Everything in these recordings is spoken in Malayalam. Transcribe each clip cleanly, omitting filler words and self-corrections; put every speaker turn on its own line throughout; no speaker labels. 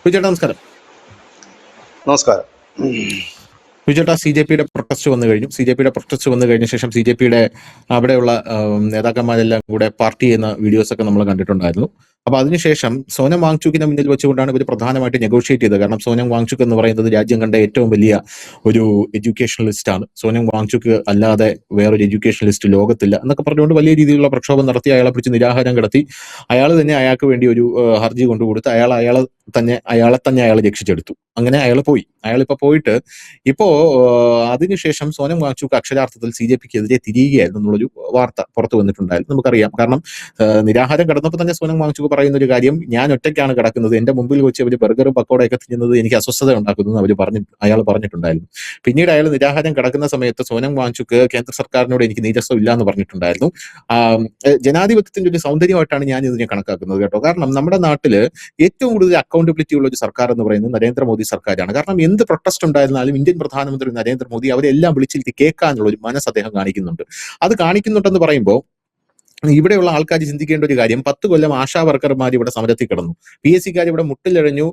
വിജയേട്ടാ നമസ്കാരം.
നമസ്കാരം.
വിജയേട്ടാ, CJPയുടെ പ്രൊട്ടസ്റ്റ് വന്നു കഴിഞ്ഞു. CJPയുടെ പ്രൊട്ടസ്റ്റ് വന്നു കഴിഞ്ഞ ശേഷം CJPയുടെ അവിടെയുള്ള നേതാക്കന്മാരെല്ലാം കൂടെ പാർട്ടി ചെയ്യുന്ന വീഡിയോസ് ഒക്കെ നമ്മൾ കണ്ടിട്ടുണ്ടായിരുന്നു. അപ്പൊ അതിനുശേഷം സോനം വാങ്ചുക്കിനെ മുന്നിൽ വെച്ചുകൊണ്ടാണ് ഇവർ പ്രധാനമായിട്ട് നെഗോഷിയേറ്റ് ചെയ്തത്. കാരണം സോനം വാങ്ചുക്ക് എന്ന് പറയുന്നത് രാജ്യം കണ്ട ഏറ്റവും വലിയ ഒരു എഡ്യൂക്കേഷണലിസ്റ്റ് ആണ്. സോനം വാങ്ചുക്ക് അല്ലാതെ വേറൊരു എഡ്യൂക്കേഷണലിസ്റ്റ് ലോകത്തില്ല എന്നൊക്കെ പറഞ്ഞുകൊണ്ട് വലിയ രീതിയിലുള്ള പ്രക്ഷോഭം നടത്തി അയാളെ പിടിച്ച് നിരാഹാരം കിടത്തി. അയാൾ തന്നെ അയാൾക്ക് വേണ്ടി ഒരു ഹർജി കൊണ്ടുകൊടുത്ത് അയാളെ തന്നെ അയാൾ രക്ഷിച്ചെടുത്തു. അങ്ങനെ അയാൾ പോയി. അയാളിപ്പോ പോയിട്ട് ഇപ്പോ അതിനുശേഷം സോനം വാങ്ചുക്ക് അക്ഷരാർത്ഥത്തിൽ CJPക്കെതിരെ തിരിയുകയായിരുന്നു എന്നുള്ളൊരു വാർത്ത പുറത്തു വന്നിട്ടുണ്ടായിരുന്നു. നമുക്കറിയാം. കാരണം നിരാഹാരം കിടന്നപ്പോൾ തന്നെ സോനം വാങ്ചുക്ക് പറയുന്ന ഒരു കാര്യം, ഞാൻ ഒറ്റയ്ക്കാണ് കിടക്കുന്നത്, എന്റെ മുമ്പിൽ വെച്ച് അവർ ബർഗറും പക്കോടയൊക്കെ തിന്നുന്നത് എനിക്ക് അസ്വസ്ഥത ഉണ്ടാക്കുന്നു എന്ന് അയാൾ പറഞ്ഞിട്ടുണ്ടായിരുന്നു. പിന്നീട് അയാൾ നിരാഹാരം കിടക്കുന്ന സമയത്ത് സോനം വാങ്ചുക്ക് കേന്ദ്ര സർക്കാരിനോട് എനിക്ക് നീരസം ഇല്ല എന്ന് പറഞ്ഞിട്ടുണ്ടായിരുന്നു. ജനാധിപത്യത്തിന്റെ ഒരു സൗന്ദര്യമായിട്ടാണ് ഞാൻ ഇതിനെ കണക്കാക്കുന്നത് കേട്ടോ. കാരണം നമ്മുടെ നാട്ടില് ഏറ്റവും കൂടുതൽ അക്കൗണ്ടബിലിറ്റി ഉള്ള ഒരു സർക്കാർ എന്ന് പറയുന്നത് നരേന്ദ്രമോദി സർക്കാരാണ്. കാരണം എന്ത് പ്രൊട്ടസ്റ്റ് ഉണ്ടായിരുന്നാലും ഇന്ത്യൻ പ്രധാനമന്ത്രി നരേന്ദ്രമോദി അവരെല്ലാം വിളിച്ചിരുത്തി കേൾക്കാനുള്ള ഒരു മനസ്സ് അദ്ദേഹം കാണിക്കുന്നുണ്ട്. അത് കാണിക്കുന്നുണ്ടെന്ന് പറയുമ്പോൾ ഇവിടെയുള്ള ആൾക്കാർ ചിന്തിക്കേണ്ട ഒരു കാര്യം, 10 കൊല്ലം ആശാ വർക്കർമാർ ഇവിടെ സമരത്തിൽ കിടന്നു, PSCക്കാർ ഇവിടെ മുട്ടിലിഴഞ്ഞു,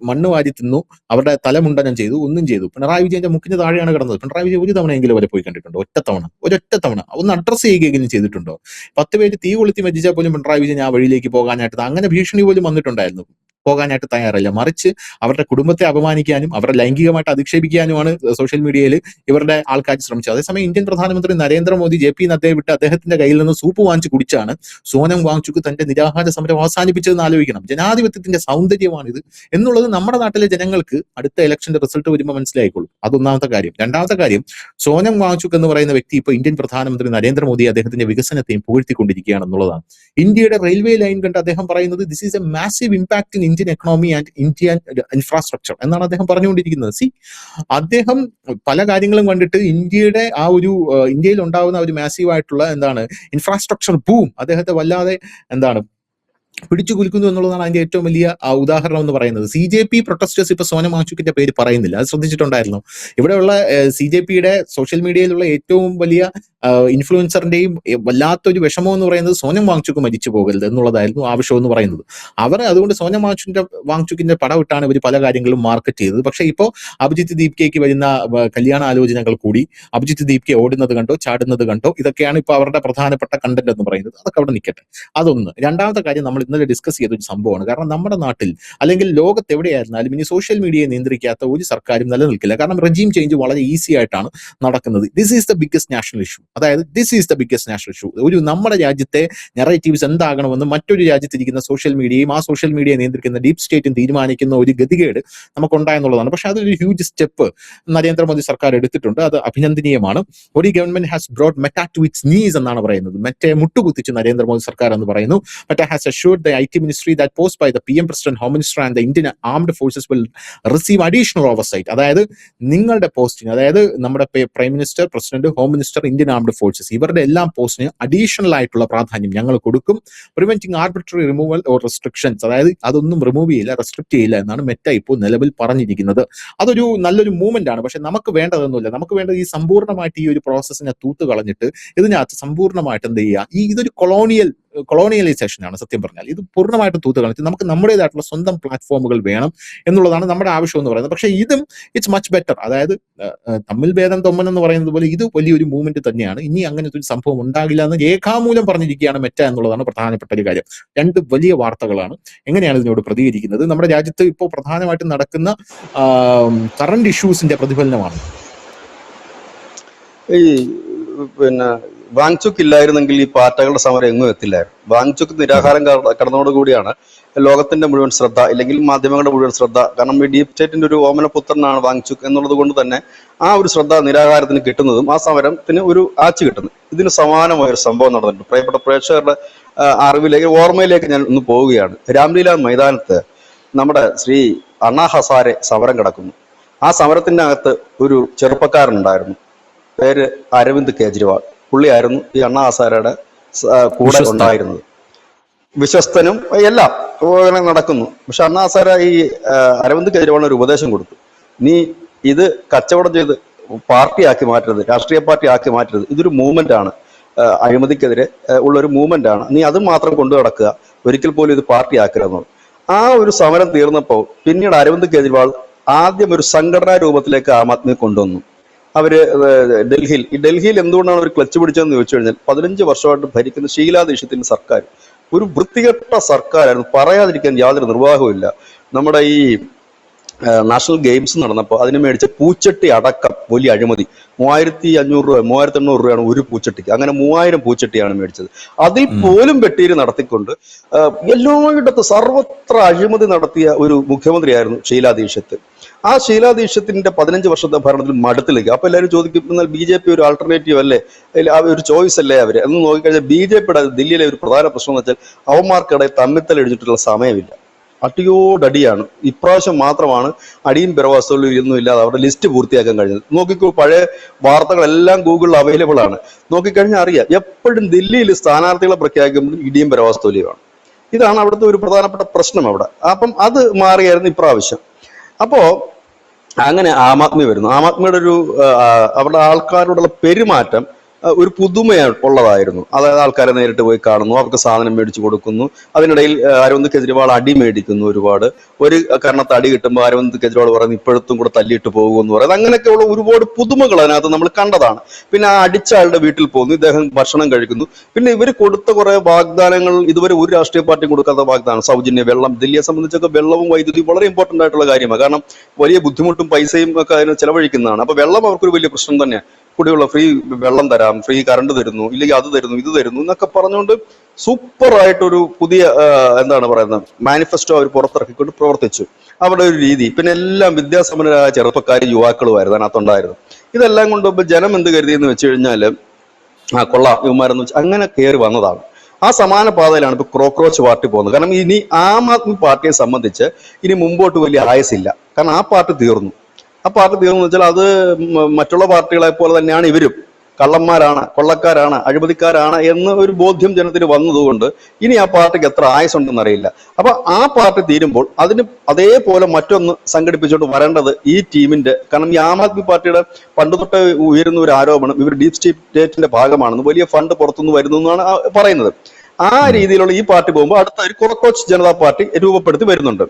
മണ്ണ് വാരി തിന്നു, അവരുടെ തലമുണ്ടനം ചെയ്തു, ഒന്നും ചെയ്തു. പിണറായി വിജയന്റെ മുക്കിന് താഴെയാണ് കിടന്നത്. പിണറായി വിജയൻ ഒരു തവണയെങ്കിലും അവരെ പോയി കണ്ടിട്ടുണ്ടോ? ഒരൊറ്റ തവണ ഒന്ന് അഡ്രസ് ചെയ്യുകയെങ്കിലും ചെയ്തിട്ടുണ്ടോ? 10 പേര് തീ കൊളുത്തി മരിച്ചാൽ പോലും പിണറായി വിജയൻ ആ വഴിയിലേക്ക് പോകാനായിട്ട് അങ്ങനെ ഭീഷണി പോലും വന്നിട്ടുണ്ടായിരുന്നു. പോകാനായിട്ട് തയ്യാറല്ല. മറിച്ച് അവരുടെ കുടുംബത്തെ അപമാനിക്കാനും അവരെ ലൈംഗികമായിട്ട് അധിക്ഷേപിക്കാനുമാണ് സോഷ്യൽ മീഡിയയിൽ ഇവരുടെ ആൾക്കാർ ശ്രമിച്ചത്. അതേസമയം ഇന്ത്യൻ പ്രധാനമന്ത്രി നരേന്ദ്രമോദി JP നദ്ദയെ വിട്ട് അദ്ദേഹത്തിന്റെ കയ്യിൽ നിന്ന് സൂപ്പ് വാങ്ങിച്ച് കുടിച്ചാണ് സോനം വാങ്ചുക്ക് തന്റെ നിരാഹാര സമരം അവസാനിപ്പിച്ചതെന്ന് ആലോചിക്കണം. ജനാധിപത്യത്തിന്റെ സൗന്ദര്യമാണിത് എന്നുള്ളത് നമ്മുടെ നാട്ടിലെ ജനങ്ങൾക്ക് അടുത്ത ഇലക്ഷന്റെ റിസൾട്ട് വരുമ്പോൾ മനസ്സിലായിക്കോളും. അതൊന്നാമത്തെ കാര്യം. രണ്ടാമത്തെ കാര്യം, സോനം വാങ്ചുക്ക് എന്ന് പറയുന്ന വ്യക്തി ഇപ്പോൾ ഇന്ത്യൻ പ്രധാനമന്ത്രി നരേന്ദ്രമോദി അദ്ദേഹത്തിന്റെ വികസനത്തെയും പുകഴ്ത്തിക്കൊണ്ടിരിക്കുകയാണെന്നുള്ളതാണ്. ഇന്ത്യയുടെ റെയിൽവേ ലൈൻ കണ്ട് അദ്ദേഹം പറയുന്നത് this is A massive impact in Indian economy and Indian infrastructure എന്നാണ് അദ്ദേഹം പറഞ്ഞുകൊണ്ടിരിക്കുന്നത്. അദ്ദേഹം പല കാര്യങ്ങളും കണ്ടിട്ട് ഇന്ത്യയുടെ ആ ഒരു ഇന്ത്യയിൽ ഉണ്ടാകുന്ന ഒരു മാസീവായിട്ടുള്ള ഇൻഫ്രാസ്ട്രക്ചർ ബൂം അദ്ദേഹത്തെ വല്ലാതെ പിടിച്ചു കുലുക്കുന്നു എന്നുള്ളതാണ് അതിന്റെ ഏറ്റവും വലിയ ഉദാഹരണം എന്ന് പറയുന്നത്. CJP പ്രൊട്ടസ്റ്റേഴ്സ് ഇപ്പൊ സോനം വാങ്ചുക്കിന്റെ പേര് പറയുന്നില്ല. അത് ശ്രദ്ധിച്ചിട്ടുണ്ടായിരുന്നു. ഇവിടെയുള്ള CJPയുടെ സോഷ്യൽ മീഡിയയിലുള്ള ഏറ്റവും വലിയ ഇൻഫ്ലുവൻസറിന്റെയും വല്ലാത്തൊരു വിഷമം എന്ന് പറയുന്നത് സോനം വാങ്ചുക്ക് മരിച്ചു പോകരുത് എന്നുള്ളതായിരുന്നു ആവശ്യം എന്ന് പറയുന്നത്. അതുകൊണ്ട് സോനം വാങ്ചുക്കിന്റെ പടവിട്ടാണ് ഇവർ പല കാര്യങ്ങളും മാർക്കറ്റ് ചെയ്തത്. പക്ഷെ ഇപ്പോൾ അഭിജിത്ത് ദീപ്കയ്ക്ക് വരുന്ന കല്യാണ ആലോചനകൾ കൂടി, അഭിജിത്ത് ദീപ്കെ ഓടുന്നത് കണ്ടോ ചാടുന്നത് കണ്ടോ, ഇതൊക്കെയാണ് ഇപ്പൊ അവരുടെ പ്രധാനപ്പെട്ട കണ്ടന്റ് എന്ന് പറയുന്നത്. അതൊക്കെ അവിടെ നിൽക്കട്ടെ. അതൊന്ന്. രണ്ടാമത്തെ കാര്യം, നമ്മൾ ഇന്നലെ ഡിസ്കസ് ചെയ്ത ഒരു സംഭവമാണ്. കാരണം നമ്മുടെ നാട്ടിൽ അല്ലെങ്കിൽ ലോകത്ത് എവിടെയായിരുന്നാലും ഇനി സോഷ്യൽ മീഡിയയെ നിയന്ത്രിക്കാത്ത ഒരു സർക്കാരും നിലനിൽക്കില്ല. കാരണം റെജീം ചേഞ്ച് വളരെ ഈസി ആയിട്ടാണ് നടക്കുന്നത്. This is the biggest national issue. അതായത് this is the biggest national issue. ഒരു നമ്മുടെ രാജ്യത്തെ നെറേറ്റീവ്സ് എന്താകണമെന്ന് മറ്റൊരു രാജ്യത്തിരിക്കുന്ന സോഷ്യൽ മീഡിയയും ആ സോഷ്യൽ മീഡിയയെ നിയന്ത്രിക്കുന്ന ഡീപ് സ്റ്റേറ്റും തീരുമാനിക്കുന്ന ഒരു ഗതികേട് നമുക്കുണ്ടായെന്നുള്ളതാണ്. പക്ഷെ അതൊരു ഹ്യൂജ് സ്റ്റെപ്പ് നരേന്ദ്രമോദി സർക്കാർ എടുത്തിട്ടുണ്ട്. അത് അഭിനന്ദനീയമാണ്. ഒരു government has brought Meta to its knees എന്നാണ് പറയുന്നത്. മെറ്റയെ മുട്ടുകുത്തിച്ച് നരേന്ദ്രമോദി സർക്കാർ എന്ന് പറയുന്നു. Meta has assured the IT ministry that post by the PM President, Home Minister and the Indian Armed Forces will receive additional oversight. അതായത് നിങ്ങളുടെ പോസ്റ്റിന്, അതായത് നമ്മുടെ prime minister, president, home minister, Indian armed forces, ഇവരുടെ എല്ലാം പോസ്റ്റിന് അഡീഷണൽ ആയിട്ടുള്ള പ്രാധാന്യം ഞങ്ങൾ കൊടുക്കും. Preventing arbitrary removal or restrictions, അതായത് അതൊന്നും റിമൂവ് ചെയ്യില്ല, റെസ്ട്രിക്ട് ചെയ്യില്ല എന്നാണ് മെറ്റ ഇപ്പോൾ നിലവിൽ പറഞ്ഞിരിക്കുന്നത്. അതൊരു നല്ലൊരു മൂവ്മെന്റ് ആണ്. പക്ഷെ നമുക്ക് വേണ്ടതൊന്നുമില്ല. നമുക്ക് വേണ്ടത് ഈ സമ്പൂർണ്ണമായിട്ട് ഈ ഒരു പ്രോസസ്സിനെ തൂത്ത് കളഞ്ഞിട്ട് ഇതിനകത്ത് സമ്പൂർണ്ണമായിട്ട് എന്ത് ചെയ്യുക, ഇതൊരു കൊളോണിയലൈസേഷൻ ആണ് സത്യം പറഞ്ഞാൽ. ഇത് പൂർണ്ണമായിട്ടും തൂത്ത് കളഞ്ഞിട്ട് നമുക്ക് നമ്മുടേതായിട്ടുള്ള സ്വന്തം പ്ലാറ്റ്ഫോമുകൾ വേണം എന്നുള്ളതാണ് നമ്മുടെ ആവശ്യം എന്ന് പറയുന്നത്. പക്ഷേ ഇതും ഇറ്റ്സ് മച്ച് ബെറ്റർ. അതായത് തമ്മിൽ ഭേദം തൊമ്മൻ എന്ന് പറയുന്നത് പോലെ ഇത് വലിയൊരു മൂവ്മെന്റ് തന്നെയാണ്. ഇനി അങ്ങനത്തെ ഒരു സംഭവം ഉണ്ടാകില്ല എന്ന് രേഖാമൂലം പറഞ്ഞിരിക്കുകയാണ് മെറ്റ എന്നുള്ളതാണ് പ്രധാനപ്പെട്ട ഒരു കാര്യം. രണ്ട് വലിയ വാർത്തകളാണ്. എങ്ങനെയാണ് ഇതിനോട് പ്രതികരിക്കുന്നത്? നമ്മുടെ രാജ്യത്ത് ഇപ്പോൾ പ്രധാനമായിട്ടും നടക്കുന്ന കറന്റ് ഇഷ്യൂസിന്റെ പ്രതിഫലനമാണ്.
ഈ വാങ്ചുക്ക് ഇല്ലായിരുന്നെങ്കിൽ ഈ പാർട്ടികളുടെ സമരം എങ്ങും എത്തില്ലായിരുന്നു. വാങ്ചുക്ക് നിരാഹാരം കടന്നതോടുകൂടിയാണ് ലോകത്തിന്റെ മുഴുവൻ ശ്രദ്ധ, അല്ലെങ്കിൽ മാധ്യമങ്ങളുടെ മുഴുവൻ ശ്രദ്ധ, കാരണം ഈ ഡീപ് സ്റ്റേറ്റിന്റെ ഒരു ഓമനപുത്രനാണ് വാങ്ചുക്ക് എന്നുള്ളത് കൊണ്ട് തന്നെ ആ ഒരു ശ്രദ്ധ നിരാഹാരത്തിന് കിട്ടുന്നതും ആ സമരത്തിന് ഒരു ആച്ച് കിട്ടുന്നത്. ഇതിന് സമാനമായ ഒരു സംഭവം നടന്നിട്ടുണ്ട്. പ്രിയപ്പെട്ട പ്രേക്ഷകരുടെ അറിവിലേക്ക്, ഓർമ്മയിലേക്ക് ഞാൻ ഒന്ന് പോവുകയാണ്. രാംലീല മൈതാനത്ത് നമ്മുടെ ശ്രീ അണ്ണാ ഹസാരെ സമരം കിടക്കുന്നു. ആ സമരത്തിന്റെ അകത്ത് ഒരു ചെറുപ്പക്കാരനുണ്ടായിരുന്നു, പേര് അരവിന്ദ് കെജ്രിവാൾ. പുള്ളിയായിരുന്നു ഈ അണ്ണാ ഹസാരയുടെ കൂടെ ഉണ്ടായിരുന്നത്. വിശ്വസ്തനും എല്ലാം അങ്ങനെ നടക്കുന്നു. പക്ഷെ അണ്ണാ ഹസാര ഈ അരവിന്ദ് കെജ്രിവാളിന് ഒരു ഉപദേശം കൊടുത്തു. നീ ഇത് കച്ചവടം ചെയ്ത് പാർട്ടിയാക്കി മാറ്റരുത്, രാഷ്ട്രീയ പാർട്ടി ആക്കി മാറ്റരുത്. ഇതൊരു മൂവ്മെന്റ് ആണ്, അഴിമതിക്കെതിരെ ഉള്ളൊരു മൂവ്മെന്റ് ആണ്. നീ അത് മാത്രം കൊണ്ടു നടക്കുക, ഒരിക്കൽ പോലും ഇത് പാർട്ടി ആക്കരുതെന്നുള്ളത്. ആ ഒരു സമരം തീർന്നപ്പോൾ പിന്നീട് അരവിന്ദ് കെജ്രിവാൾ ആദ്യം ഒരു സംഘടനാ രൂപത്തിലേക്ക് ആം ആദ്മിയെ കൊണ്ടുവന്നു. അവര് ഡൽഹിയിൽ എന്തുകൊണ്ടാണ് അവർ ക്ലച്ച് പിടിച്ചതെന്ന് ചോദിച്ചു കഴിഞ്ഞാൽ 15 വർഷമായിട്ട് ഭരിക്കുന്ന ഷീലാ ദീക്ഷിത്തിന്റെ സർക്കാർ ഒരു വൃത്തികെട്ട സർക്കാരായിരുന്നു, പറയാതിരിക്കാൻ യാതൊരു നിർവാഹവും ഇല്ല. നമ്മുടെ ഈ നാഷണൽ ഗെയിംസ് നടന്നപ്പോൾ അതിന് മേടിച്ച പൂച്ചട്ടി അടക്കം വലിയ അഴിമതി. 3500 രൂപ 3800 രൂപയാണ് ഒരു പൂച്ചട്ടിക്ക്. അങ്ങനെ 3000 പൂച്ചട്ടിയാണ് മേടിച്ചത്. അതിൽ പോലും വെട്ടീര് നടത്തിക്കൊണ്ട് എല്ലായിടത്തും സർവത്ര അഴിമതി നടത്തിയ ഒരു മുഖ്യമന്ത്രിയായിരുന്നു ഷീലാ ദീക്ഷിത്. ആ ഷീലാ ദീക്ഷിത്തിന്റെ 15 വർഷത്തെ ഭരണത്തിൽ മടുത്തിലേക്ക്. അപ്പൊ എല്ലാവരും ചോദിക്കും, എന്നാൽ BJP ഒരു ആൾട്ടർനേറ്റീവ് അല്ലേ, ഒരു ചോയ്സ് അല്ലേ അവര് എന്ന് നോക്കിക്കഴിഞ്ഞാൽ BJPയുടെ ദില്ലിയിലെ ഒരു പ്രധാന പ്രശ്നം എന്ന് വെച്ചാൽ അവന്മാർക്കിടയിൽ തമ്മിത്തൽ എഴുതിയിട്ടുള്ള സമയമില്ല. അടിയോടടിയാണ്. ഇപ്രാവശ്യം മാത്രമാണ് അടിയും പിറവാസ്തവലും ഒന്നും ഇല്ലാതെ അവരുടെ ലിസ്റ്റ് പൂർത്തിയാക്കാൻ കഴിഞ്ഞത്. നോക്കിക്കോ, പഴയ വാർത്തകളെല്ലാം ഗൂഗിളിൽ അവൈലബിൾ ആണ്. നോക്കിക്കഴിഞ്ഞാൽ അറിയാം, എപ്പോഴും ദില്ലിയിൽ സ്ഥാനാർത്ഥികളെ പ്രഖ്യാപിക്കുമ്പോൾ ഇടിയും പിറവാസ്തവലിയുമാണ്. ഇതാണ് അവിടുത്തെ ഒരു പ്രധാനപ്പെട്ട പ്രശ്നം അവിടെ. അപ്പം അത് മാറിയായിരുന്നു ഇപ്രാവശ്യം. അപ്പോ അങ്ങനെ ആം ആദ്മി വരുന്നു. ആം ആദ്മിയുടെ ഒരു അവരുടെ ആൾക്കാരോടുള്ള പെരുമാറ്റം ഒരു പുതുമയുള്ളതായിരുന്നു. അതായത് ആൾക്കാരെ നേരിട്ട് പോയി കാണുന്നു, അവർക്ക് സാധനം മേടിച്ചു കൊടുക്കുന്നു. അതിനിടയിൽ അരവിന്ദ് കെജ്രിവാൾ അടി മേടിക്കുന്നു ഒരുപാട്. ഒരു കാരണത്ത് അടി കിട്ടുമ്പോൾ അരവിന്ദ് കെജ്രിവാൾ പറയുന്നത് ഇപ്പോഴത്തും കൂടെ തല്ലിയിട്ട് പോകുമെന്ന് പറയുന്നത്. അങ്ങനെയൊക്കെയുള്ള ഒരുപാട് പുതുമകൾ അതിനകത്ത് നമ്മൾ കണ്ടതാണ്. പിന്നെ ആ അടിച്ച ആളുടെ വീട്ടിൽ പോകുന്നു, ഇദ്ദേഹം ഭക്ഷണം കഴിക്കുന്നു. പിന്നെ ഇവർ കൊടുത്ത കുറെ വാഗ്ദാനങ്ങൾ ഇതുവരെ ഒരു രാഷ്ട്രീയ പാർട്ടിയും കൊടുക്കാത്ത വാഗ്ദാനം. സൗജന്യ വെള്ളം, ദില്ലിയെ സംബന്ധിച്ചൊക്കെ വെള്ളവും വൈദ്യുതിയും വളരെ ഇമ്പോർട്ടന്റ് ആയിട്ടുള്ള കാര്യമാണ്. കാരണം വലിയ ബുദ്ധിമുട്ടും പൈസയും ഒക്കെ അതിന് ചെലവഴിക്കുന്നതാണ്. അപ്പൊ വെള്ളം അവർക്കൊരു വലിയ പ്രശ്നം തന്നെയാണ്. കുടിവെള്ള ഫ്രീ വെള്ളം തരാം, ഫ്രീ കറണ്ട് തരുന്നു, ഇല്ലെങ്കിൽ അത് തരുന്നു, ഇത് തരുന്നു എന്നൊക്കെ പറഞ്ഞുകൊണ്ട് സൂപ്പർ ആയിട്ടൊരു പുതിയ എന്താണ് പറയുന്നത് മാനിഫെസ്റ്റോ അവർ പുറത്തിറക്കിക്കൊണ്ട് പ്രവർത്തിച്ചു. അവരുടെ ഒരു രീതി. പിന്നെ എല്ലാം വിദ്യാസമ്പന്നരായ ചെറുപ്പക്കാരും യുവാക്കളുമായിരുന്നു അതിനകത്തുണ്ടായിരുന്നു. ഇതെല്ലാം കൊണ്ട് ഇപ്പൊ ജനം എന്ത് കരുതിയെന്ന് വെച്ച് കഴിഞ്ഞാല് കൊള്ളാം ഇവന്മാരെന്ന് വെച്ചാൽ അങ്ങനെ കയറി വന്നതാണ്. ആ സമാന പാതയിലാണ് ഇപ്പൊ ക്രോക്രോച്ച് പാർട്ടി പോകുന്നത്. കാരണം ഇനി ആം ആദ്മി പാർട്ടിയെ സംബന്ധിച്ച് ഇനി മുമ്പോട്ട് വലിയ ആയസില്ല. കാരണം ആ പാർട്ടി തീർന്നു. ആ പാർട്ടി തീർന്നു വെച്ചാൽ അത് മറ്റുള്ള പാർട്ടികളെ പോലെ തന്നെയാണ് ഇവരും. കള്ളന്മാരാണ്, കൊള്ളക്കാരാണ്, അഴിമതിക്കാരാണ് എന്ന് ഒരു ബോധ്യം ജനത്തിന് വന്നതുകൊണ്ട് ഇനി ആ പാർട്ടിക്ക് എത്ര ആയുസുണ്ടെന്ന് അറിയില്ല. അപ്പൊ ആ പാർട്ടി തീരുമ്പോൾ അതിന് അതേപോലെ മറ്റൊന്ന് സംഘടിപ്പിച്ചുകൊണ്ട് വരേണ്ടത് ഈ ടീമിന്റെ. കാരണം ഈ ആം ആദ്മി പാർട്ടിയുടെ പണ്ട് തൊട്ട് ഉയരുന്ന ഒരു ആരോപണം ഇവർ ഡീപ് സ്റ്റേറ്റിന്റെ ഭാഗമാണെന്ന്, വലിയ ഫണ്ട് പുറത്തുനിന്ന് വരുന്നു എന്നാണ് പറയുന്നത്. ആ രീതിയിലുള്ള ഈ പാർട്ടി പോകുമ്പോൾ അടുത്ത ഒരു ക്രോക്രോച്ച് ജനതാ പാർട്ടി രൂപപ്പെടുത്തി വരുന്നുണ്ട്.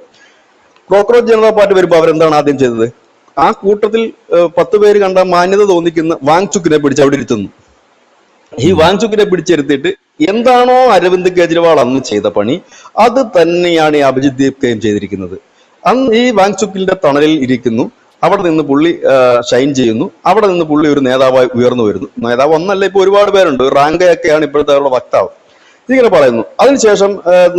ക്രോക്രോച്ച് ജനതാ പാർട്ടി വരുമ്പോൾ അവരെന്താണ് ആദ്യം ചെയ്തത്? ആ കൂട്ടത്തിൽ 10 പേര് കണ്ട മാന്യത തോന്നിക്കുന്ന വാങ്ചുക്കിനെ പിടിച്ച് അവിടെ ഇരുത്തുന്നു. ഈ വാങ്ചുക്കിനെ പിടിച്ചിരുത്തിയിട്ട് എന്താണോ അരവിന്ദ് കെജ്രിവാൾ അന്ന് ചെയ്ത പണി അത് തന്നെയാണ് ഈ അഭിജിത് ദീപ്കയും ചെയ്തിരിക്കുന്നത്. അന്ന് ഈ വാങ്ചുക്കിന്റെ തണലിൽ ഇരിക്കുന്നു. അവിടെ നിന്ന് പുള്ളി ഷൈൻ ചെയ്യുന്നു. അവിടെ നിന്ന് പുള്ളി ഒരു നേതാവായി ഉയർന്നു വരുന്നു. നേതാവ് ഒന്നല്ല, ഇപ്പൊ ഒരുപാട് പേരുണ്ട്. റാങ്കയൊക്കെയാണ് ഇപ്പോഴത്തെ അവരുടെ വക്താവ്. ഇതിങ്ങനെ പറയുന്നു. അതിനുശേഷം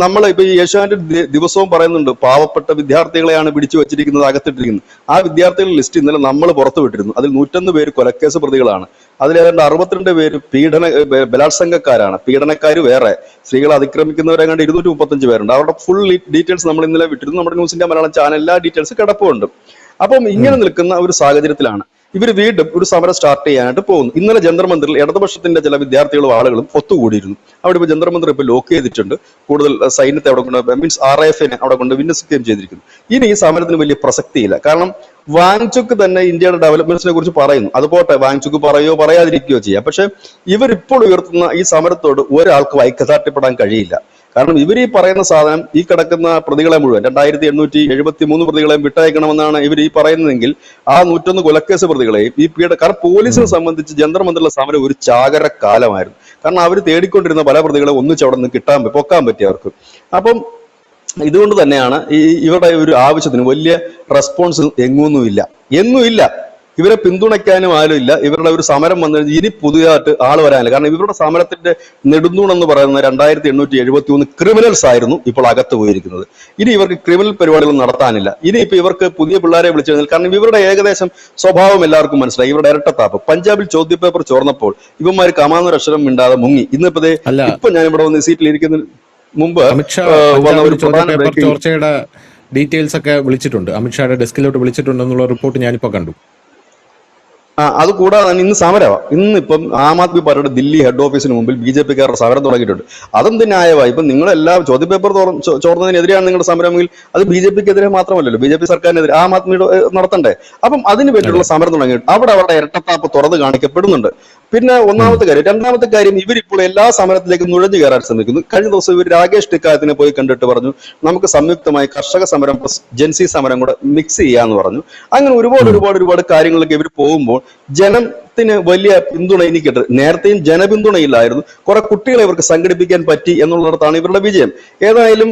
നമ്മൾ ഇപ്പൊ ഈ ഏഷ്യാനെറ്റ് ദിവസവും പറയുന്നുണ്ട് പാവപ്പെട്ട വിദ്യാർത്ഥികളെയാണ് പിടിച്ചു വെച്ചിരിക്കുന്നത്, അകത്തിട്ടിരിക്കുന്നത്. ആ വിദ്യാർത്ഥികളുടെ ലിസ്റ്റ് ഇന്നലെ നമ്മൾ പുറത്തു വിട്ടിരുന്നു. അതിൽ 101 പേര് കൊലക്കേസ് പ്രതികളാണ്. അതിലേതാണ്ട് 62 പേര് ബലാത്സംഗക്കാരാണ്. പീഡനക്കാര് വേറെ, സ്ത്രീകളെ അതിക്രമിക്കുന്നവരെ കണ്ട് 235 പേരുണ്ട്. അവരുടെ ഫുൾ ഡീറ്റെയിൽസ് നമ്മൾ ഇന്നലെ വിട്ടിരുന്നു. നമ്മുടെ ന്യൂസ് ഇന്ത്യ മലയാളം ചാനൽ എല്ലാ ഡീറ്റെയിൽസ് കിടപ്പുണ്ട്. അപ്പം ഇങ്ങനെ നിൽക്കുന്ന ഒരു സാഹചര്യത്തിലാണ് ഇവർ വീണ്ടും ഒരു സമരം സ്റ്റാർട്ട് ചെയ്യാനായിട്ട് പോകുന്നു. ഇന്നലെ ജന്തർ മന്ദിറിൽ ഇടതുപക്ഷത്തിന്റെ ചില വിദ്യാർത്ഥികളും ആളുകളും ഒത്തുകൂടിയിരുന്നു. അവിടെ ഇപ്പോൾ ജന്തർ മന്ദിർ ഇപ്പോൾ ലോക്ക് ചെയ്തിട്ടുണ്ട്. കൂടുതൽ സൈന്യത്തെ അവിടെ കൊണ്ട് മീൻസ് RAF-നെ അവിടെ കൊണ്ട് വിന്യസിക്കുകയും ചെയ്തിരിക്കുന്നു. ഇനി ഈ സമരത്തിന് വലിയ പ്രസക്തിയില്ല. കാരണം വാങ്ചുക്ക് തന്നെ ഇന്ത്യയുടെ ഡെവലപ്മെന്റ്സിനെ കുറിച്ച് പറയുന്നു. അതുപോട്ടെ, വാങ്ചുക്ക് പറയോ പറയാതിരിക്കുകയോ ചെയ്യാം. പക്ഷെ ഇവരിപ്പോൾ ഉയർത്തുന്ന ഈ സമരത്തോട് ഒരാൾക്കും ഐക്യദാർഢ്യപ്പെടാൻ കഴിയില്ല. കാരണം ഇവർ ഈ പറയുന്ന സാധനം ഈ കിടക്കുന്ന പ്രതികളെ മുഴുവൻ 2873 പ്രതികളെയും വിട്ടയക്കണമെന്നാണ് ഇവർ ഈ പറയുന്നതെങ്കിൽ ആ 101 കൊലക്കേസ് പ്രതികളെയും ഈ കാരണം പോലീസിനെ സംബന്ധിച്ച് ജന്തർ മന്ദിറിലെ സമരം ഒരു ചാകര കാലമായിരുന്നു. കാരണം അവർ തേടിക്കൊണ്ടിരുന്ന പല പ്രതികളെ ഒന്നിച്ച് അവിടെ നിന്ന് പൊക്കാൻ പറ്റി അവർക്ക്. അപ്പം ഇതുകൊണ്ട് തന്നെയാണ് ഇവരുടെ ഒരു ആവശ്യത്തിന് വലിയ റെസ്പോൺസ് എങ്ങുമില്ല. ഇവരെ പിന്തുണയ്ക്കാനും ആരുമില്ല. ഇവരുടെ ഒരു സമരം വന്നു കഴിഞ്ഞാൽ ഇനി പുതിയതായിട്ട് ആള് വരാനില്ല. കാരണം ഇവരുടെ സമരത്തിന്റെ നെടുന്തൂണെന്ന് പറയുന്ന 2873 ക്രിമിനൽസ് ആയിരുന്നു ഇപ്പോൾ അകത്ത് പോയിരിക്കുന്നത്. ഇനി ഇവർക്ക് ക്രിമിനൽ പരിപാടികൾ നടത്താനില്ല. ഇനി ഇപ്പൊ ഇവർക്ക് പുതിയ പിള്ളേരെ വിളിച്ചു കഴിഞ്ഞാൽ, കാരണം ഇവരുടെ ഏകദേശം സ്വഭാവം എല്ലാവർക്കും മനസ്സിലായി. ഇവരുടെ ഇരട്ടത്താപ്പ്. പഞ്ചാബിൽ ചോദ്യപേപ്പർ ചോർന്നപ്പോൾ ഇവന്മാർ കമാന്നൊരു അക്ഷരം മിണ്ടാതെ മുങ്ങി. ഇപ്പൊ ഞാൻ ഇവിടെ വന്ന് സീറ്റിൽ ഇരിക്കുന്നതിന് മുമ്പ്
ചോർച്ചയുടെ ഡീറ്റെയിൽസ് ഒക്കെ വിളിച്ചിട്ടുണ്ട്. അമിത്ഷായുടെ ഡെസ്കിലോട്ട് വിളിച്ചിട്ടുണ്ടെന്നുള്ള റിപ്പോർട്ട് ഞാനിപ്പോ കണ്ടു.
അത് കൂടാതെ തന്നെ ഇന്ന് സമരമാണ്. ഇന്നിപ്പം ആം ആദ്മി പാർട്ടിയുടെ ദില്ലി ഹെഡ് ഓഫീസിന് മുമ്പിൽ BJP-ക്കാരുടെ സമരം തുടങ്ങിയിട്ടുണ്ട്. അതെന്ത് ന്യായമായി? ഇപ്പം നിങ്ങളെല്ലാം ചോദ്യപേപ്പർ ചോർന്നതിനെതിരെയാണ് നിങ്ങളുടെ സമരമെങ്കിൽ അത് BJP-ക്കെതിരെ മാത്രമല്ലല്ലോ, BJP സർക്കാരിനെതിരെ ആം ആദ്മിയുടെ നടത്തണ്ടേ? അപ്പം അതിന് വേണ്ടിയുള്ള സമരം തുടങ്ങിയിട്ട് അവിടെ അവരുടെ ഇരട്ടത്താപ്പ് തുറന്ന് കാണിക്കപ്പെടുന്നുണ്ട്. പിന്നെ ഒന്നാമത്തെ കാര്യം. രണ്ടാമത്തെ കാര്യം, ഇവരിപ്പോൾ എല്ലാ സമരത്തിലേക്കും നുഴഞ്ഞു കയറാൻ ശ്രമിക്കുന്നു. കഴിഞ്ഞ ദിവസം ഇവർ രാകേഷ് ടിക്കായത്തിനെ പോയി കണ്ടിട്ട് പറഞ്ഞു നമുക്ക് സംയുക്തമായി കർഷക സമരം പ്ലസ് ജൻസി സമരം കൂടെ മിക്സ് ചെയ്യാന്ന് പറഞ്ഞു. അങ്ങനെ ഒരുപാട് കാര്യങ്ങളിലേക്ക് ഇവർ പോകുമ്പോൾ ജനത്തിന് വലിയ പിന്തുണ എനിക്കിട്ട്. നേരത്തെയും ജനപിന്തുണയില്ലായിരുന്നു, കുറെ കുട്ടികളെ ഇവർക്ക് സംഘടിപ്പിക്കാൻ പറ്റി എന്നുള്ളിടത്താണ് ഇവരുടെ വിജയം. ഏതായാലും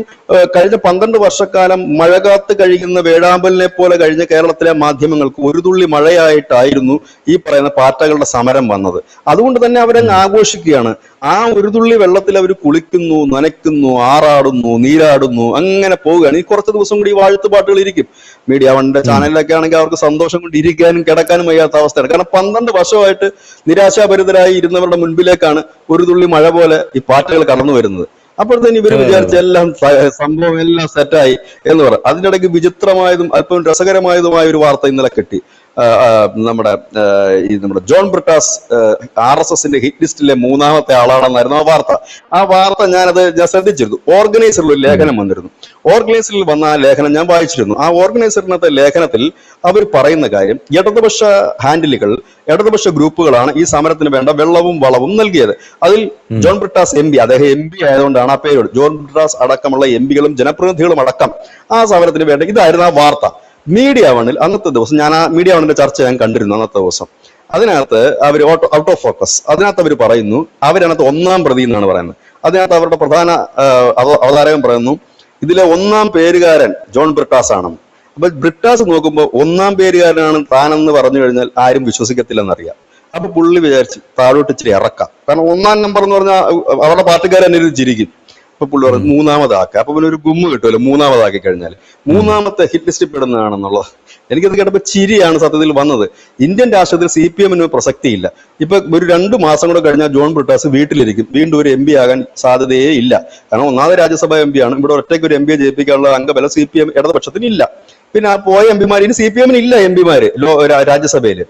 കഴിഞ്ഞ 12 വർഷക്കാലം മഴകാത്ത് കഴിയുന്ന വേഴാമ്പലിനെ പോലെ കഴിഞ്ഞ കേരളത്തിലെ മാധ്യമങ്ങൾക്ക് ഒരു തുള്ളി മഴയായിട്ടായിരുന്നു ഈ പറയുന്ന പാറ്റകളുടെ സമരം വന്നത്. അതുകൊണ്ട് തന്നെ അവരങ്ങ് ആഘോഷിക്കുകയാണ്. ആ ഒരു തുള്ളി വെള്ളത്തിൽ അവർ കുളിക്കുന്നു, നനയ്ക്കുന്നു, ആറാടുന്നു, നീരാടുന്നു, അങ്ങനെ പോവുകയാണ്. ഈ കുറച്ച് ദിവസം കൂടി ഈ വാഴ്ത്തുപാട്ടുകൾ ഇരിക്കും. മീഡിയ വണ്ണിന്റെ ചാനലിലൊക്കെ ആണെങ്കിൽ അവർക്ക് സന്തോഷം കൊണ്ട് ഇരിക്കാനും കിടക്കാനും വയ്യാത്ത അവസ്ഥയാണ്. കാരണം 12 വർഷമായിട്ട് നിരാശാഭരിതരായി ഇരുന്നവരുടെ മുൻപിലേക്കാണ് ഒരു തുള്ളി മഴ പോലെ ഈ പാട്ടുകൾ കടന്നു വരുന്നത്. അപ്പോഴത്തേന് ഇവര് വിചാരിച്ച എല്ലാം സംഭവം എല്ലാം സെറ്റായി എന്ന് പറയും. അതിൻ്റെ ഇടയ്ക്ക് വിചിത്രമായതും അല്പം രസകരമായതുമായ ഒരു വാർത്ത ഇന്നലെ കിട്ടി. നമ്മുടെ ജോൺ ബ്രിട്ടാസ് RSSന്റെ ഹിറ്റ് ലിസ്റ്റിലെ 3ാമത്തെ ആളാണെന്നായിരുന്നു ആ വാർത്ത. ഞാൻ ശ്രദ്ധിച്ചിരുന്നു. ഓർഗനൈസറിൽ ഒരു ലേഖനം വന്നിരുന്നു. ഓർഗനൈസറിൽ വന്ന ആ ലേഖനം ഞാൻ വായിച്ചിരുന്നു. ആ ഓർഗനൈസറിനകത്തെ ലേഖനത്തിൽ അവർ പറയുന്ന കാര്യം, ഇടതുപക്ഷ ഹാൻഡിലുകൾ, ഇടതുപക്ഷ ഗ്രൂപ്പുകളാണ് ഈ സമരത്തിന് വേണ്ട വെള്ളവും വളവും നൽകിയത്. അതിൽ ജോൺ ബ്രിട്ടാസ് MP, അദ്ദേഹം MP ആയതുകൊണ്ടാണ് ആ പേരോട്, ജോൺ ബ്രിട്ടാസ് അടക്കമുള്ള MPകളും ജനപ്രതിനിധികളും അടക്കം ആ സമരത്തിന് വേണ്ട. ഇതായിരുന്നു ആ വാർത്ത. മീഡിയ വണ്ണിൽ അന്നത്തെ ദിവസം ഞാൻ ആ മീഡിയ വണ്ണിന്റെ ചർച്ച ഞാൻ കണ്ടിരുന്നു അന്നത്തെ ദിവസം. അതിനകത്ത് അവർ ഔട്ട് ഓഫ് ഫോക്കസ്, അതിനകത്ത് അവർ പറയുന്നു, അവരതിനകത്ത് 1ാം പ്രതി എന്നാണ് പറയുന്നത്. അതിനകത്ത് അവരുടെ പ്രധാന അവതാരകൻ പറയുന്നു ഇതിലെ 1ാം പേരുകാരൻ ജോൺ ബ്രിട്ടാസ് ആണെന്ന്. അപ്പൊ ബ്രിട്ടാസ് നോക്കുമ്പോൾ 1ാം പേരുകാരനാണ് താനെന്ന് പറഞ്ഞു കഴിഞ്ഞാൽ ആരും വിശ്വസിക്കത്തില്ലെന്നറിയാം. അപ്പൊ പുള്ളി വിചാരിച്ച് താഴോട്ട് ഇച്ചിരി ഇറക്കാം. കാരണം 1ാം നമ്പർ എന്ന് പറഞ്ഞാൽ അവരുടെ പാർട്ടിക്കാരൻ ചിരിക്കും. അപ്പൊ പുള്ളി പറഞ്ഞു 3ാമതാക്കുക. അപ്പൊ പിന്നെ ഒരു ഗുമ്മ് കിട്ടുമല്ലോ 3ാമതാക്കി കഴിഞ്ഞാൽ. 3ാമത്തെ ഹിറ്റ് ലിസ്റ്റിൽ പെടുന്നതാണെന്നുള്ളത് എനിക്കത് കേട്ടപ്പോൾ ചിരിയാണ് സത്യത്തിൽ വന്നത്. ഇന്ത്യൻ രാഷ്ട്രീയത്തിൽ CPM-ന് പ്രസക്തിയില്ല. ഇപ്പൊ ഒരു 2 മാസം കൂടെ കഴിഞ്ഞാൽ ജോൺ ബ്രിട്ടാസ് വീട്ടിലിരിക്കും. വീണ്ടും ഒരു MP ആകാൻ സാധ്യതയേ ഇല്ല. കാരണം 1ാമത് രാജ്യസഭ MP ആണ്. ഇവിടെ ഒറ്റയ്ക്ക് ഒരു MP ജയിപ്പിക്കാനുള്ള അംഗബലം CPM ഇടതുപക്ഷത്തിന് ഇല്ല. പിന്നെ ആ പോയ MP-മാർ ഇനി CPM-ന് ഇല്ല MP-മാര് രാജ്യസഭയിൽ.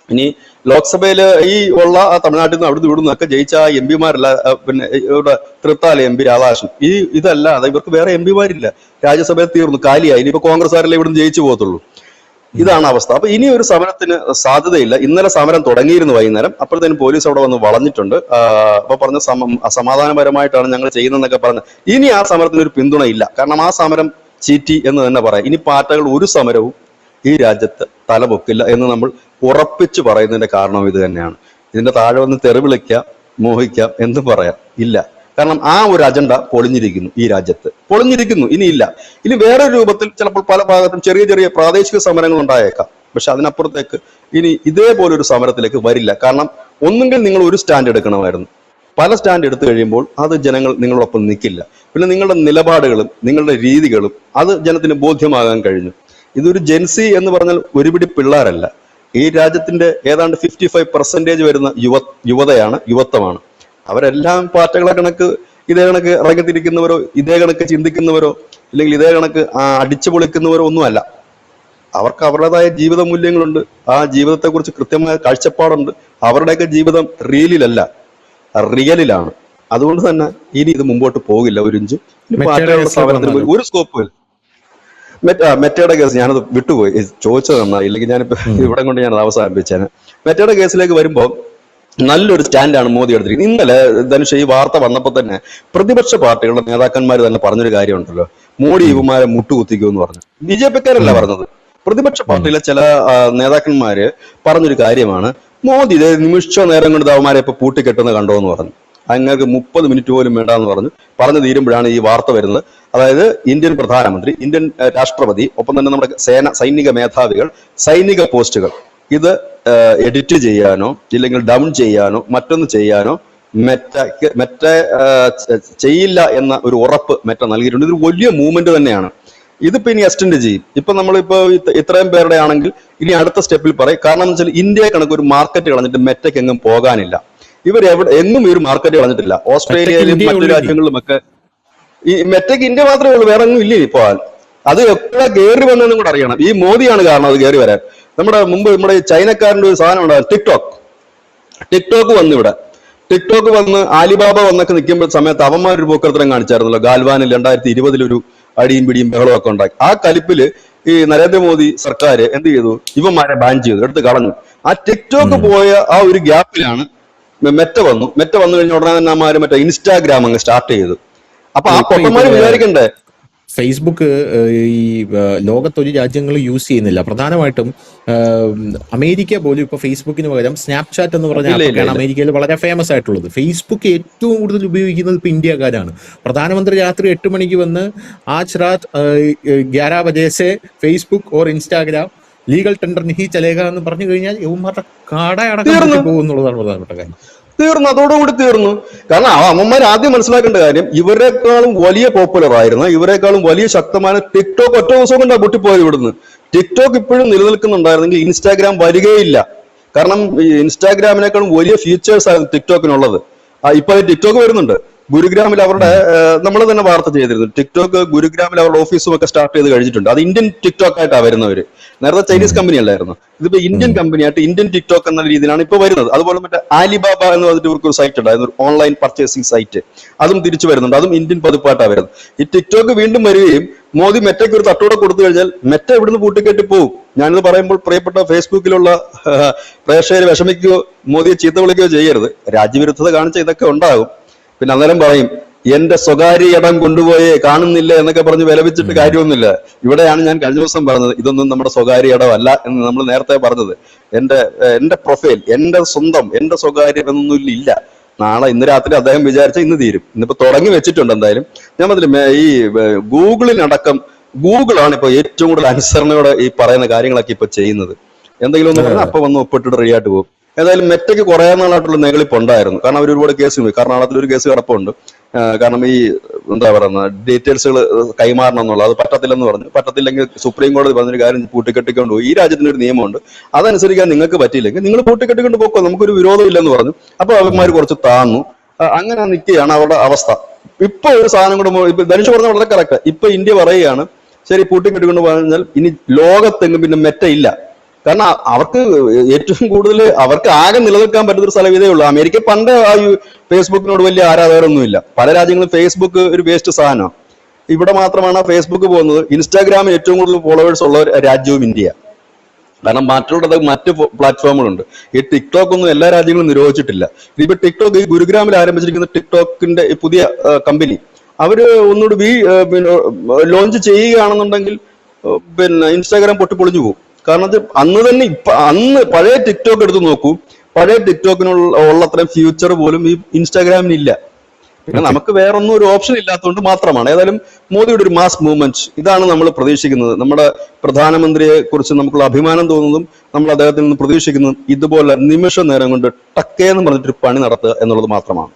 ഇനി ലോക്സഭയിൽ ഈ ഉള്ള തമിഴ്നാട്ടിൽ നിന്ന് അവിടുന്ന് ഇവിടുന്നൊക്കെ ജയിച്ച MP-മാരല്ല, പിന്നെ ഇവിടെ തൃത്താല MP രാധാകൃഷ്ണൻ, ഇതല്ലാതെ ഇവർക്ക് വേറെ MP-മാരില്ല. രാജ്യസഭയിൽ തീർന്നു, കാലിയായി. ഇനിയിപ്പോ കോൺഗ്രസ്സുകാരല്ലേ ഇവിടുന്ന് ജയിച്ചു പോകത്തുള്ളൂ. ഇതാണ് അവസ്ഥ. അപ്പൊ ഇനി ഒരു സമരത്തിന് സാധ്യതയില്ല. ഇന്നലെ സമരം തുടങ്ങിയിരുന്നു വൈകുന്നേരം. അപ്പോഴത്തേനും പോലീസ് അവിടെ വന്ന് വളഞ്ഞിട്ടുണ്ട്. അപ്പൊ പറഞ്ഞ സമാധാനപരമായിട്ടാണ് ഞങ്ങൾ ചെയ്യുന്നതെന്നൊക്കെ പറഞ്ഞ് ഇനി ആ സമരത്തിന് ഒരു പിന്തുണ ഇല്ല. കാരണം ആ സമരം ചീറ്റി എന്ന് തന്നെ പറയാം. ഇനി പാറ്റകൾ ഒരു സമരവും ഈ രാജ്യത്ത് തലപൊക്കില്ല എന്ന് നമ്മൾ ഉറപ്പിച്ചു പറയുന്നതിന്റെ കാരണം ഇത് തന്നെയാണ്. ഇതിന്റെ താഴെ വന്ന് തെറിവിളിക്കാം, മോഹിക്കാം, എന്തും പറയാം, ഇല്ല. കാരണം ആ ഒരു അജണ്ട പൊളിഞ്ഞിരിക്കുന്നു, ഈ രാജ്യത്ത് പൊളിഞ്ഞിരിക്കുന്നു. ഇനിയില്ല. ഇനി വേറൊരു രൂപത്തിൽ ചിലപ്പോൾ പല ഭാഗത്തും ചെറിയ ചെറിയ പ്രാദേശിക സമരങ്ങൾ ഉണ്ടായേക്കാം. പക്ഷെ അതിനപ്പുറത്തേക്ക് ഇനി ഇതേപോലൊരു സമരത്തിലേക്ക് വരില്ല. കാരണം ഒന്നുകിൽ നിങ്ങൾ ഒരു സ്റ്റാൻഡ് എടുക്കണമായിരുന്നു. പല സ്റ്റാൻഡ് എടുത്തു കഴിയുമ്പോൾ അത് ജനങ്ങൾ നിങ്ങളോടൊപ്പം നിൽക്കില്ല. പിന്നെ നിങ്ങളുടെ നിലപാടുകളും നിങ്ങളുടെ രീതികളും അത് ജനത്തിന് ബോധ്യമാകാൻ കഴിഞ്ഞു. ഇതൊരു ജെൻസി എന്ന് പറഞ്ഞാൽ ഒരുപിടി പിള്ളേരല്ല. ഈ രാജ്യത്തിന്റെ ഏതാണ്ട് 55% വരുന്ന യുവത്വമാണ്. അവരെല്ലാം പാർട്ടികളെ കണക്ക് ഇതേ കണക്ക് ഇറങ്ങിത്തിരിക്കുന്നവരോ ഇതേ കണക്ക് ചിന്തിക്കുന്നവരോ ഇല്ലെങ്കിൽ ഇതേ കണക്ക് അടിച്ചു പൊളിക്കുന്നവരോ ഒന്നുമല്ല. അവർക്ക് അവരുടേതായ ജീവിത മൂല്യങ്ങളുണ്ട്. ആ ജീവിതത്തെക്കുറിച്ച് കൃത്യമായ കാഴ്ചപ്പാടുണ്ട്. അവരുടെയൊക്കെ ജീവിതം റിയലിലല്ല, റിയലിലാണ്. അതുകൊണ്ട് തന്നെ ഇനി ഇത് മുമ്പോട്ട് പോകില്ല ഒരു ഇഞ്ചും. പാർട്ടികളുടെ സ്ഥാപനത്തിന് ഒരു സ്കോപ്പ് ഇല്ല. മെറ്റയുടെ കേസ് ഞാനത് വിട്ടുപോയി, ചോദിച്ചത് നന്നായി, ഇല്ലെങ്കിൽ ഞാനിപ്പോ ഇവിടെ കൊണ്ട് ഞാനത് അവസാനിപ്പിച്ചേനെ. മെറ്റയുടെ കേസിലേക്ക് വരുമ്പോൾ നല്ലൊരു സ്റ്റാൻഡാണ് മോദി എടുത്തിരിക്കുന്നത്. ഇന്നലെ ധനുഷ് ഈ വാർത്ത വന്നപ്പോൾ തന്നെ പ്രതിപക്ഷ പാർട്ടികളുടെ നേതാക്കന്മാർ തന്നെ പറഞ്ഞൊരു കാര്യമുണ്ടല്ലോ, മോഡി ഇവന്മാരെ മുട്ടുകുത്തിക്കുമെന്ന് പറഞ്ഞു. BJP-ക്കാരല്ല പറഞ്ഞത്, പ്രതിപക്ഷ പാർട്ടിയിലെ ചില നേതാക്കന്മാര് പറഞ്ഞൊരു കാര്യമാണ്, മോദി ഇതേ നിമിഷ നേരം കൊണ്ട് അവന്മാരെ ഇപ്പൊ പൂട്ടിക്കെട്ടുന്ന കണ്ടോ എന്ന് പറഞ്ഞു. അങ്ങേർക്ക് 30 മിനിറ്റ് പോലും വേണ്ടെന്ന് പറഞ്ഞു തീരുമ്പോഴാണ് ഈ വാർത്ത വരുന്നത്. അതായത് ഇന്ത്യൻ പ്രധാനമന്ത്രി, ഇന്ത്യൻ രാഷ്ട്രപതി, ഒപ്പം തന്നെ നമ്മുടെ സൈനിക മേധാവികൾ, സൈനിക പോസ്റ്റുകൾ ഇത് എഡിറ്റ് ചെയ്യാനോ ഇല്ലെങ്കിൽ ഡൗൺ ചെയ്യാനോ മറ്റൊന്ന് ചെയ്യാനോ മെറ്റ ചെയ്യില്ല എന്ന ഒരു ഉറപ്പ് മെറ്റ നൽകിയിട്ടുണ്ട്. ഇതൊരു വലിയ മൂവ്മെന്റ് തന്നെയാണ്. ഇതിപ്പോ ഇനി എക്സ്റ്റെൻഡ് ചെയ്യും. ഇപ്പൊ നമ്മളിപ്പോ ഇത്രയും പേരുടെ ആണെങ്കിൽ ഇനി അടുത്ത സ്റ്റെപ്പിൽ പറയും. കാരണം എന്ന് വെച്ചാൽ ഇന്ത്യയെ കണക്ക് ഒരു മാർക്കറ്റ് കളഞ്ഞിട്ട് മെറ്റയ്ക്ക് എങ്ങും പോകാനില്ല. ഇവർ എങ്ങും ഈ ഒരു മാർക്കറ്റ് കളഞ്ഞിട്ടില്ല. ഓസ്ട്രേലിയയിലും മറ്റു രാജ്യങ്ങളിലുമൊക്കെ ഈ മെറ്റയ്ക്ക് ഇന്ത്യ മാത്രമേ ഉള്ളൂ, വേറെ ഒന്നും ഇല്ലേ പോകാൻ. അത് എപ്പോഴാ കയറി വന്നതെന്നും കൂടെ അറിയണം. ഈ മോദിയാണ് കാരണം അത് കയറി വരാൻ. നമ്മുടെ ചൈനക്കാരൻ്റെ ഒരു സാധനം ഉണ്ടാകും, ടിക്ടോക്ക് വന്നു. ഇവിടെ ടിക്ടോക്ക് വന്ന് ആലിബാബ വന്നൊക്കെ നിൽക്കുമ്പോൾ സമയത്ത് അവന്മാരൊരു പോക്കർത്തരം കാണിച്ചായിരുന്നല്ലോ. ഗാൽവാനിൽ 2020 ഒരു അടിയും പിടിയും ബഹളവും ഒക്കെ ഉണ്ടാക്കി. ആ കലിപ്പില് ഈ നരേന്ദ്രമോദി സർക്കാർ എന്ത് ചെയ്തു? ഇവന്മാരെ ബാൻ ചെയ്തു, എടുത്ത് കളഞ്ഞു. ആ ടിക്ടോക്ക് പോയ ആ ഒരു ഗ്യാപ്പിലാണ് മെറ്റ വന്നു. മെറ്റ വന്നു കഴിഞ്ഞ ഉടനെ തന്നെ അമ്മമാര് മറ്റേ ഇൻസ്റ്റാഗ്രാം അങ്ങ് സ്റ്റാർട്ട് ചെയ്തു. അപ്പൊ ആ പൊട്ടന്മാര് വിചാരിക്കണ്ടേ
ഫേസ്ബുക്ക് ഈ ലോകത്തൊരു രാജ്യങ്ങൾ യൂസ് ചെയ്യുന്നില്ല. പ്രധാനമായിട്ടും അമേരിക്ക പോലും ഇപ്പൊ ഫേസ്ബുക്കിന് പകരം സ്നാപ്ചാറ്റ് എന്ന് പറഞ്ഞ ആപ്പൊക്കെയാണ് അമേരിക്കയിൽ വളരെ ഫേമസ് ആയിട്ടുള്ളത്. ഫേസ്ബുക്ക് ഏറ്റവും കൂടുതൽ ഉപയോഗിക്കുന്നത് ഇപ്പൊ ഇന്ത്യക്കാരാണ്. പ്രധാനമന്ത്രി രാത്രി 8 മണിക്ക് വന്ന് ആജ് രാത് 11 ബജെ സെ ഫേസ്ബുക്ക് ഓർ ഇൻസ്റ്റാഗ്രാം ലീഗൽ ടെൻഡർ നിഹി ചലേഗ എന്ന് പറഞ്ഞു കഴിഞ്ഞാൽ യവന്മാരുടെ കടയടക്കം പോകുന്നുള്ളതാണ് പ്രധാനപ്പെട്ട കാര്യം.
തീർന്നു, അതോടുകൂടി തീർന്നു. കാരണം ആ അമ്മമാർ ആദ്യം മനസ്സിലാക്കേണ്ട കാര്യം, ഇവരെക്കാളും വലിയ പോപ്പുലർ ആയിരുന്ന, ഇവരെക്കാളും വലിയ ശക്തമായ ടിക്ടോക്ക് ഒറ്റ ദിവസം കൊണ്ടാണ് പൊട്ടിപ്പോയത് ഇവിടുന്ന്. ടിക്ടോക്ക് ഇപ്പോഴും നിലനിൽക്കുന്നുണ്ടായിരുന്നെങ്കിൽ ഇൻസ്റ്റാഗ്രാം വരികയില്ല. കാരണം ഇൻസ്റ്റാഗ്രാമിനേക്കാളും വലിയ ഫീച്ചേഴ്സ് ആണ് ടിക്ടോക്കിനുള്ളത്. ഇപ്പൊ ടിക്ടോക്ക് വരുന്നുണ്ട്. ഗുരുഗ്രാമിൽ അവരുടെ നമ്മൾ തന്നെ വാർത്ത ചെയ്തിരുന്നു. ടിക്ടോക്ക് ഗുരുഗ്രാമിൽ അവരുടെ ഓഫീസും ഒക്കെ സ്റ്റാർട്ട് ചെയ്ത് കഴിഞ്ഞിട്ടുണ്ട്. അത് ഇന്ത്യൻ ടിക്ടോക്ക് ആയിട്ടാണ് വരുന്നവര്. നേരത്തെ ചൈനീസ് കമ്പനി അല്ലായിരുന്നു, ഇതിപ്പോ ഇന്ത്യൻ കമ്പനിയായിട്ട് ഇന്ത്യൻ ടിക്ടോക്ക് എന്ന രീതിയിലാണ് ഇപ്പൊ വരുന്നത്. അതുപോലെ മറ്റേ ആലിബാബ എന്ന് പറഞ്ഞിട്ട് ഇവർക്ക് ഒരു സൈറ്റ് ഉണ്ടായിരുന്നു, ഒരു ഓൺലൈൻ പർച്ചേസിംഗ് സൈറ്റ്. അതും തിരിച്ചു വരുന്നുണ്ട്, അതും ഇന്ത്യൻ പതിപ്പായിട്ടാണ് വരുന്നത്. ഈ ടിക്ടോക്ക് വീണ്ടും വരികയും മോദി മെറ്റയ്ക്ക് ഒരു തട്ടോടെ കൊടുത്തു കഴിഞ്ഞാൽ മെറ്റ ഇവിടുന്ന് പൂട്ടിക്കെട്ടി പോകും. ഞാനിത് പറയുമ്പോൾ പ്രിയപ്പെട്ട ഫേസ്ബുക്കിലുള്ള പ്രേക്ഷകരെ വിഷമിക്കുകയോ മോദിയെ ചീത്ത വിളിക്കുകയോ ചെയ്യരുത്. രാജ്യവിരുദ്ധത കാണിച്ച ഇതൊക്കെ ഉണ്ടാകും. പിന്നെ അന്നേരം പറയും എന്റെ സ്വകാര്യ ഇടം കൊണ്ടുപോയേ കാണുന്നില്ല എന്നൊക്കെ പറഞ്ഞ് വിലപിച്ചിട്ട് കാര്യമൊന്നുമില്ല. ഇവിടെയാണ് ഞാൻ കഴിഞ്ഞ ദിവസം പറഞ്ഞത്, ഇതൊന്നും നമ്മുടെ സ്വകാര്യ ഇടമല്ല എന്ന് നമ്മൾ നേരത്തെ പറഞ്ഞത്. എന്റെ പ്രൊഫൈൽ, എന്റെ സ്വന്തം, എന്റെ സ്വകാര്യം എന്നൊന്നും ഇല്ല. നാളെ ഇന്ന് രാത്രി അദ്ദേഹം വിചാരിച്ച ഇന്ന് തീരും. ഇന്നിപ്പോ തുടങ്ങി വെച്ചിട്ടുണ്ട്. എന്തായാലും ഞാൻ പറഞ്ഞില്ല, ഈ ഗൂഗിളിനടക്കം, ഗൂഗിളാണ് ഇപ്പൊ ഏറ്റവും കൂടുതൽ അനുസരണയോടെ ഈ പറയുന്ന കാര്യങ്ങളൊക്കെ ഇപ്പൊ ചെയ്യുന്നത്. എന്തെങ്കിലും ഒന്ന് പറഞ്ഞാൽ അപ്പൊ വന്ന് ഒപ്പിട്ടിട്ട് റെഡി ആയിട്ട് പോകും. ഏതായാലും മെറ്റയ്ക്ക് കുറെ നാളായിട്ടുള്ള നെഗളിപ്പ് ഉണ്ടായിരുന്നു. കാരണം അവർ ഒരുപാട് കേസ് പോയി. കർണാടകത്തിൽ ഒരു കേസ് കിടപ്പുണ്ട്. കാരണം ഈ എന്താ പറയുന്ന ഡീറ്റെയിൽസുകൾ കൈമാറണം എന്നുള്ളത്, അത് പറ്റത്തില്ലെന്ന് പറഞ്ഞു. പറ്റത്തില്ലെങ്കിൽ സുപ്രീം കോടതി പറഞ്ഞൊരു കാര്യം പൂട്ടിക്കെട്ടിക്കൊണ്ട് പോയി. ഈ രാജ്യത്തിന് ഒരു നിയമമുണ്ട്, അതനുസരിക്കാൻ നിങ്ങൾക്ക് പറ്റിയില്ലെങ്കിൽ നിങ്ങൾ പൂട്ടിക്കെട്ടിക്കൊണ്ട് പോക്കോ, നമുക്കൊരു വിരോധമില്ലെന്ന് പറഞ്ഞു. അപ്പൊ അവന്മാർ കുറച്ച് താന്നു. അങ്ങനെ നിൽക്കുകയാണ് അവരുടെ അവസ്ഥ. ഇപ്പൊ ഒരു സാധനം കൂടെ ധനുഷ് പറഞ്ഞ വളരെ കറക്റ്റ്. ഇപ്പൊ ഇന്ത്യ പറയുകയാണ് ശരി പൂട്ടിക്കെട്ടിക്കൊണ്ട് പറഞ്ഞാൽ ഇനി ലോകത്തെങ്ങും പിന്നെ മെറ്റ ഇല്ല. കാരണം അവർക്ക് ഏറ്റവും കൂടുതൽ അവർക്ക് ആകെ നിലനിൽക്കാൻ പറ്റുന്ന സ്ഥലം ഇതേ ഉള്ളൂ. അമേരിക്ക പണ്ട് ആ ഫേസ്ബുക്കിനോട് വലിയ ആരാധകരൊന്നുമില്ല. പല രാജ്യങ്ങളും ഫേസ്ബുക്ക് ഒരു വേസ്റ്റ് സാധനമാണ്. ഇവിടെ മാത്രമാണ് ഫേസ്ബുക്ക് പോകുന്നത്. ഇൻസ്റ്റാഗ്രാമിൽ ഏറ്റവും കൂടുതൽ ഫോളോവേഴ്സ് ഉള്ള രാജ്യവും ഇന്ത്യ. കാരണം മറ്റ് പ്ലാറ്റ്ഫോമുകളുണ്ട്. ഈ ടിക്ടോക്ക് ഒന്നും എല്ലാ രാജ്യങ്ങളും നിരോധിച്ചിട്ടില്ല. ഇപ്പൊ ടിക്ടോക്ക്, ഈ ഗുരുഗ്രാമിൽ ആരംഭിച്ചിരിക്കുന്ന ടിക്ടോക്കിന്റെ പുതിയ കമ്പനി, അവര് ഒന്നുകൂടി ലോഞ്ച് ചെയ്യുകയാണെന്നുണ്ടെങ്കിൽ പിന്നെ ഇൻസ്റ്റാഗ്രാം പൊട്ടിപ്പൊളിഞ്ഞു പോകും. കാരണം അന്ന് പഴയ ടിക്ടോക്ക് എടുത്ത് നോക്കൂ, പഴയ ടിക്ടോക്കിനുള്ള അത്രയും ഫ്യൂച്ചർ പോലും ഈ ഇൻസ്റ്റാഗ്രാമിനില്ല. പിന്നെ നമുക്ക് വേറൊന്നും ഒരു ഓപ്ഷൻ ഇല്ലാത്തതുകൊണ്ട് മാത്രമാണ്. ഏതായാലും മോദിയുടെ ഒരു മാസ് മൂവ്മെന്റ് ഇതാണ് നമ്മൾ പ്രതീക്ഷിക്കുന്നത്. നമ്മുടെ പ്രധാനമന്ത്രിയെ കുറിച്ച് നമുക്കുള്ള അഭിമാനം തോന്നുന്നതും നമ്മൾ അദ്ദേഹത്തിൽ നിന്ന് പ്രതീക്ഷിക്കുന്നതും ഇതുപോലെ നിമിഷ നേരം കൊണ്ട് ടക്കേന്ന് പറഞ്ഞിട്ടൊരു പണി നടത്തുക എന്നുള്ളത് മാത്രമാണ്.